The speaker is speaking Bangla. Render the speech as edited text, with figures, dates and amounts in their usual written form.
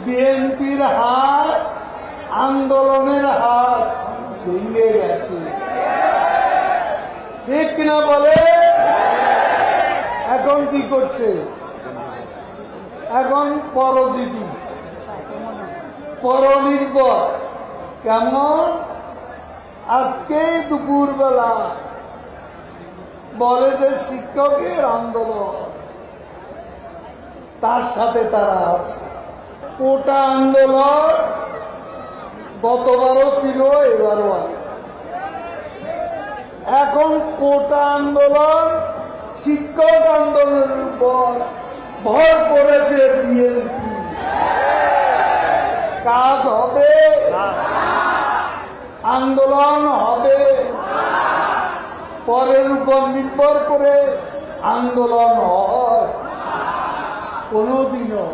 বিএনপির হাত, আন্দোলনের হাত ভেঙে গেছে। ঠিক কিনা বলে? এখন কি করছে? এখন পরজীবী, পরনির্ভর। কেমন? আজকে দুপুরবেলা বলে যে শিক্ষকের আন্দোলন, তার সাথে তারা আছে। কোটা আন্দোলন গতবারও ছিল, এবারও আছে। এখন কোটা আন্দোলন, শিক্ষক আন্দোলনের উপর ভর করেছে বিএনপি। কাজ হবে? আন্দোলন হবে? পরের উপর নির্ভর করে আন্দোলন হয়? কোনদিনও